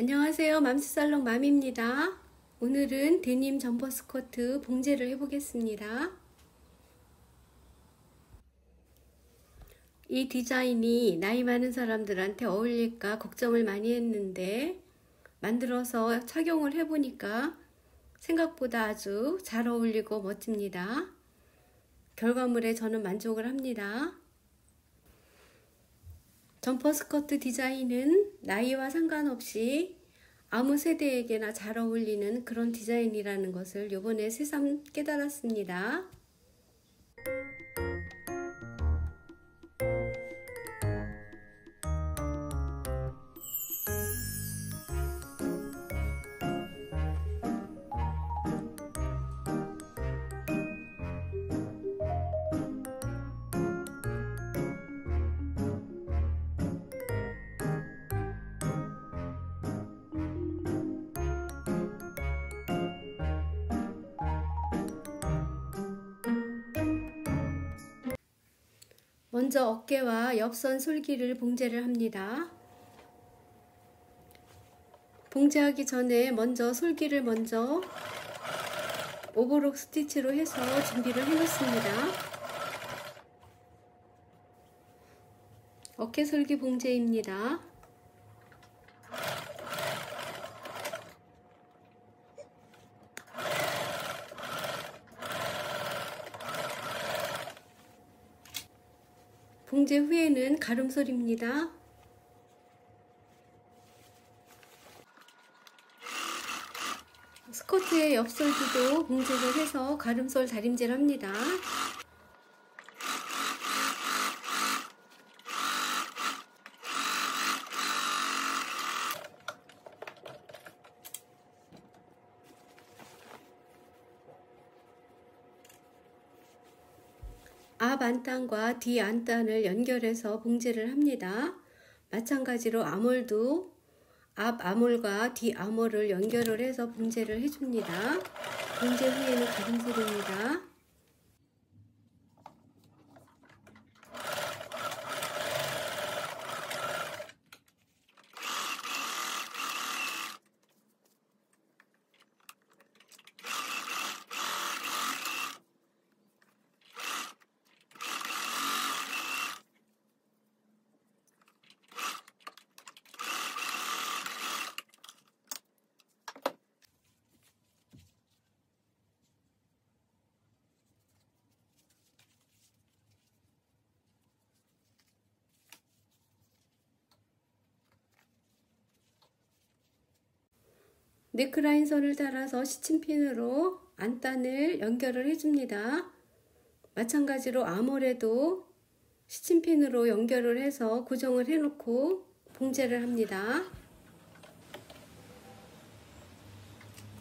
안녕하세요. 맘스살롱 맘입니다. 오늘은 데님 점퍼 스커트 봉제를 해보겠습니다. 이 디자인이 나이 많은 사람들한테 어울릴까 걱정을 많이 했는데 만들어서 착용을 해보니까 생각보다 아주 잘 어울리고 멋집니다. 결과물에 저는 만족을 합니다. 점퍼 스커트 디자인은 나이와 상관없이 아무 세대에게나 잘 어울리는 그런 디자인이라는 것을 이번에 새삼 깨달았습니다. 먼저 어깨와 옆선 솔기를 봉제를 합니다. 봉제하기 전에 먼저 솔기를 오버록 스티치로 해서 준비를 해 놓습니다. 어깨 솔기 봉제입니다. 봉제 후에는 가름솔입니다. 스커트의 옆솔기도 봉제를 해서 가름솔 다림질을 합니다. 앞 안단과 뒤 안단을 연결해서 봉제를 합니다. 마찬가지로 아몰도 앞 아몰과 뒤 아몰을 연결을 해서 봉제를 해줍니다. 봉제 후에는 가름솔입니다. 네크라인 선을 따라서 시침핀으로 안단을 연결을 해줍니다. 마찬가지로 아몰에도 시침핀으로 연결을 해서 고정을 해놓고 봉제를 합니다.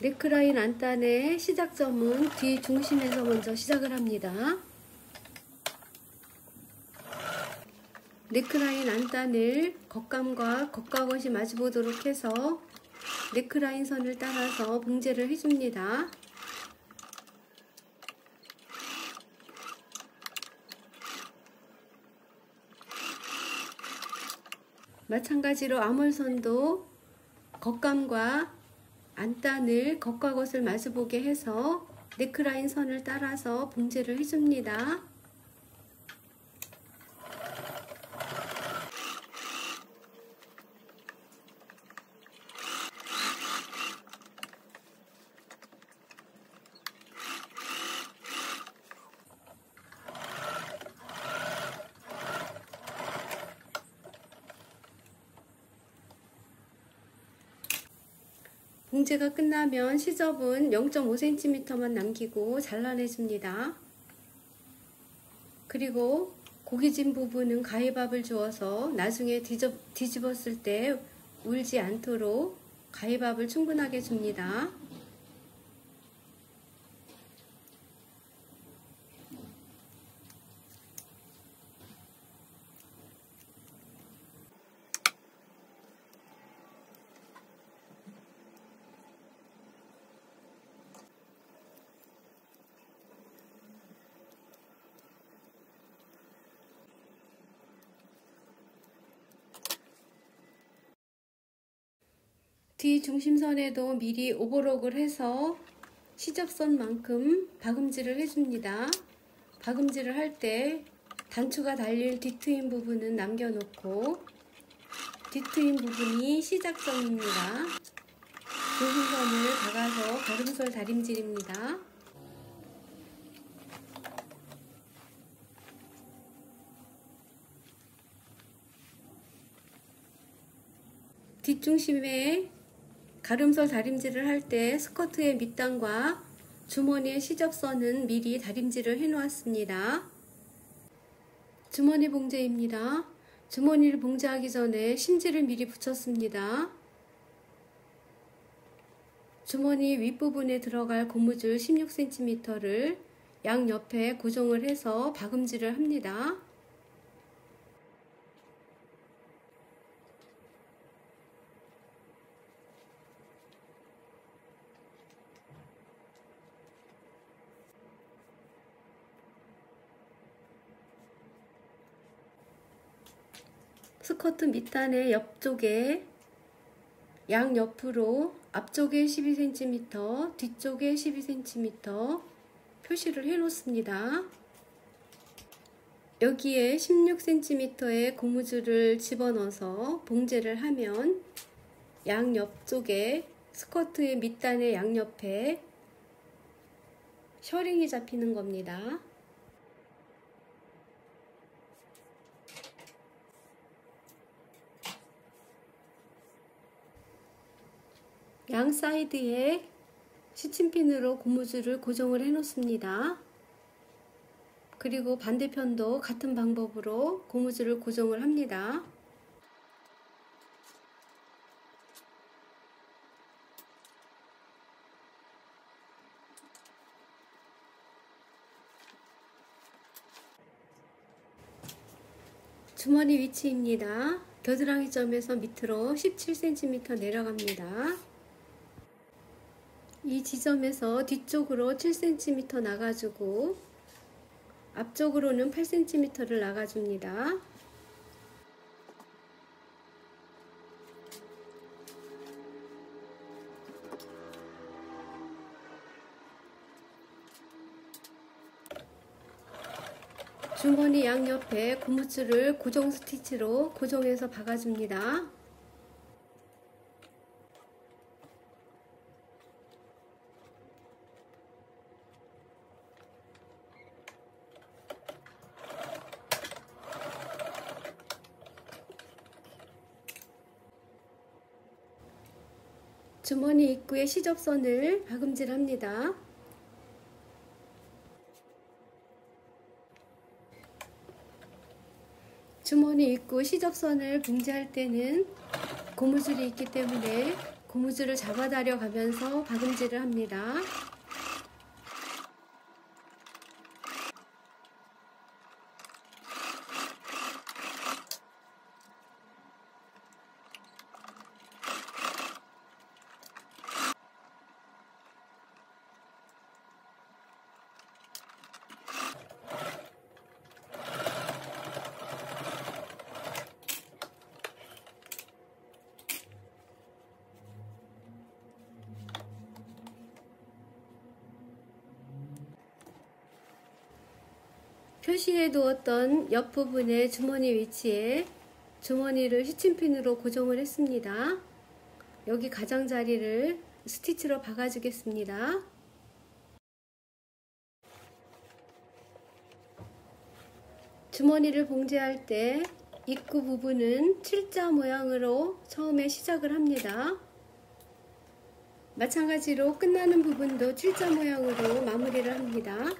네크라인 안단의 시작점은 뒤 중심에서 먼저 시작을 합니다. 네크라인 안단을 겉감과 겉과것이 마주보도록 해서 네크라인 선을 따라서 봉제를 해줍니다. 마찬가지로 아몰선도 겉감과 안단을 겉과 겉을 마주보게 해서 네크라인 선을 따라서 봉제를 해줍니다. 봉제가 끝나면 시접은 0.5cm만 남기고 잘라내줍니다. 그리고 고기진 부분은 가위밥을 주어서 나중에 뒤집었을 때 울지 않도록 가위밥을 충분하게 줍니다. 뒤 중심선에도 미리 오버록을 해서 시접선만큼 박음질을 해줍니다. 박음질을 할 때 단추가 달릴 뒤트임 부분은 남겨놓고 뒤트임 부분이 시작점입니다. 중심선을 박아서 가름솔 다림질입니다. 뒷중심에 가름솔 다림질을 할 때 스커트의 밑단과 주머니의 시접선은 미리 다림질을 해 놓았습니다. 주머니 봉제입니다. 주머니를 봉제하기 전에 심지를 미리 붙였습니다. 주머니 윗부분에 들어갈 고무줄 16cm를 양옆에 고정을 해서 박음질을 합니다. 스커트 밑단의 옆쪽에 양옆으로 앞쪽에 12cm, 뒤쪽에 12cm 표시를 해 놓습니다. 여기에 16cm의 고무줄을 집어넣어서 봉제를 하면 양옆쪽에 스커트의 밑단의 양옆에 셔링이 잡히는 겁니다. 양 사이드에 시침핀으로 고무줄을 고정을 해 놓습니다. 그리고 반대편도 같은 방법으로 고무줄을 고정을 합니다. 주머니 위치입니다. 겨드랑이 점에서 밑으로 17cm 내려갑니다. 이 지점에서 뒤쪽으로 7cm 나가주고 앞쪽으로는 8cm를 나가줍니다. 주머니 양옆에 고무줄을 고정 스티치로 고정해서 박아줍니다. 주머니 입구에 시접선을 박음질합니다. 주머니 입구 시접선을 봉제할 때는 고무줄이 있기 때문에 고무줄을 잡아다려 가면서 박음질을 합니다. 표시해 두었던 옆부분의 주머니 위치에 주머니를 시침핀으로 고정을 했습니다. 여기 가장자리를 스티치로 박아 주겠습니다. 주머니를 봉제할 때 입구 부분은 7자 모양으로 처음에 시작을 합니다. 마찬가지로 끝나는 부분도 7자 모양으로 마무리를 합니다.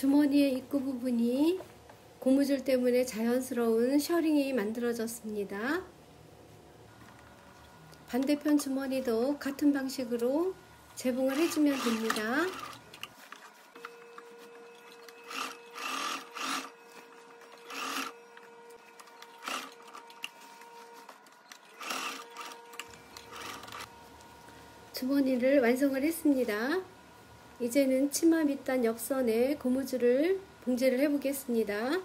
주머니의 입구 부분이 고무줄 때문에 자연스러운 셔링이 만들어졌습니다. 반대편 주머니도 같은 방식으로 재봉을 해주면 됩니다. 주머니를 완성을 했습니다. 이제는 치마 밑단 옆선에 고무줄을 봉제를 해 보겠습니다.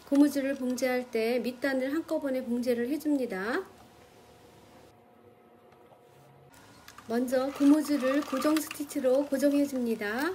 고무줄을 봉제할 때 밑단을 한꺼번에 봉제를 해줍니다. 먼저 고무줄을 고정 스티치로 고정해 줍니다.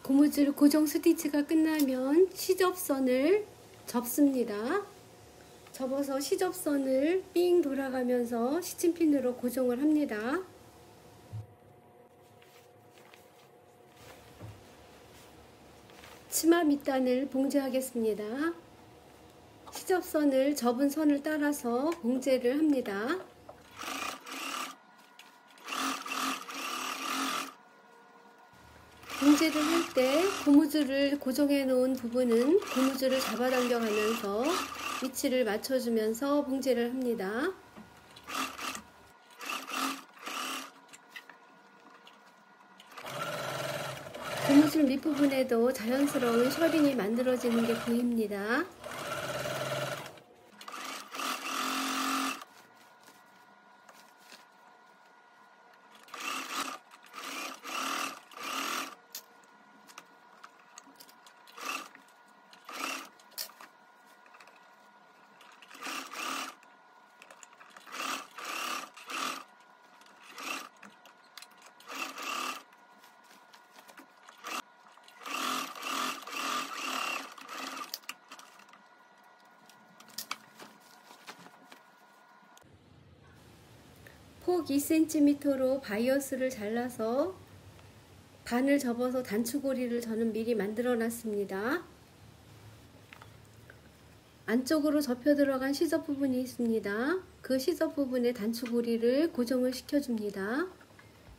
고무줄 고정 스티치가 끝나면 시접선을 접습니다. 접어서 시접선을 삥 돌아가면서 시침핀으로 고정을 합니다. 치마 밑단을 봉제하겠습니다. 시접선을 접은 선을 따라서 봉제를 합니다. 봉제를 할 때 고무줄을 고정해 놓은 부분은 고무줄을 잡아당겨 가면서 위치를 맞춰주면서 봉제를 합니다. 고무줄 밑부분에도 자연스러운 셔링이 만들어지는 게 보입니다. 폭 2cm로 바이어스를 잘라서 반을 접어서 단추고리를 저는 미리 만들어 놨습니다. 안쪽으로 접혀 들어간 시접 부분이 있습니다. 그 시접 부분에 단추고리를 고정을 시켜줍니다.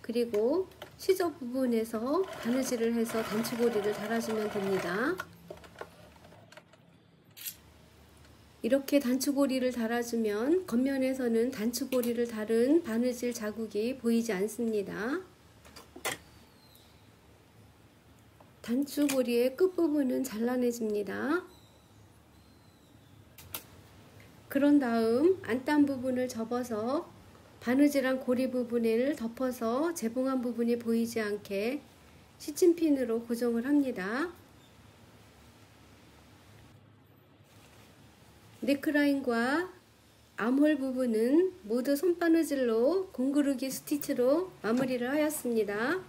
그리고 시접 부분에서 바느질을 해서 단추고리를 달아주면 됩니다. 이렇게 단추고리를 달아주면 겉면에서는 단추고리를 달은 바느질 자국이 보이지 않습니다. 단추고리의 끝부분은 잘라내줍니다. 그런 다음 안단 부분을 접어서 바느질한 고리 부분을 덮어서 재봉한 부분이 보이지 않게 시침핀으로 고정을 합니다. 넥라인과 암홀 부분은 모두 손바느질로 공구르기 스티치로 마무리를 하였습니다.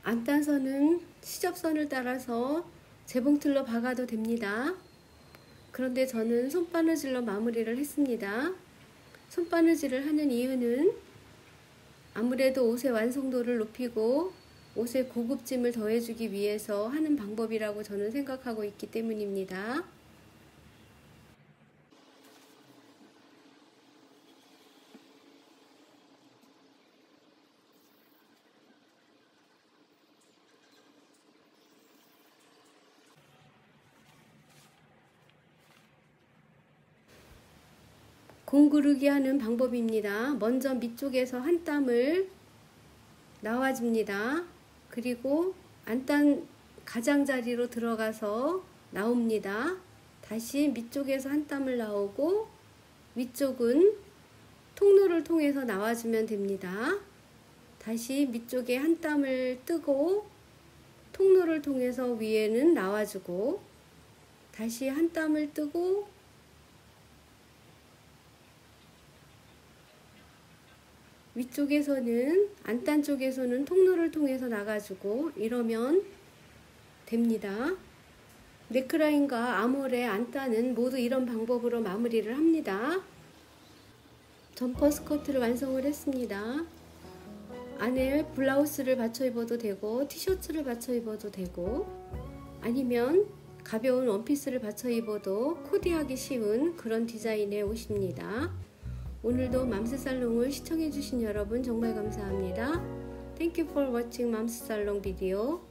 안단선은 시접선을 따라서 재봉틀로 박아도 됩니다. 그런데 저는 손바느질로 마무리를 했습니다. 손바느질을 하는 이유는 아무래도 옷의 완성도를 높이고 옷에 고급짐을 더해주기 위해서 하는 방법이라고 저는 생각하고 있기 때문입니다. 공구르기 하는 방법입니다. 먼저 밑쪽에서 한 땀을 나와줍니다. 그리고 안단 가장자리로 들어가서 나옵니다. 다시 밑쪽에서 한 땀을 나오고 위쪽은 통로를 통해서 나와주면 됩니다. 다시 밑쪽에 한 땀을 뜨고 통로를 통해서 위에는 나와주고 다시 한 땀을 뜨고 위쪽에서는 안단 쪽에서는 통로를 통해서 나가주고 이러면 됩니다. 넥라인과 아몰의 안단은 모두 이런 방법으로 마무리를 합니다. 점퍼 스커트를 완성을 했습니다. 안에 블라우스를 받쳐 입어도 되고 티셔츠를 받쳐 입어도 되고 아니면 가벼운 원피스를 받쳐 입어도 코디하기 쉬운 그런 디자인의 옷입니다. 오늘도 맘스살롱을 시청해 주신 여러분 정말 감사합니다. Thank you for watching 맘스살롱 video.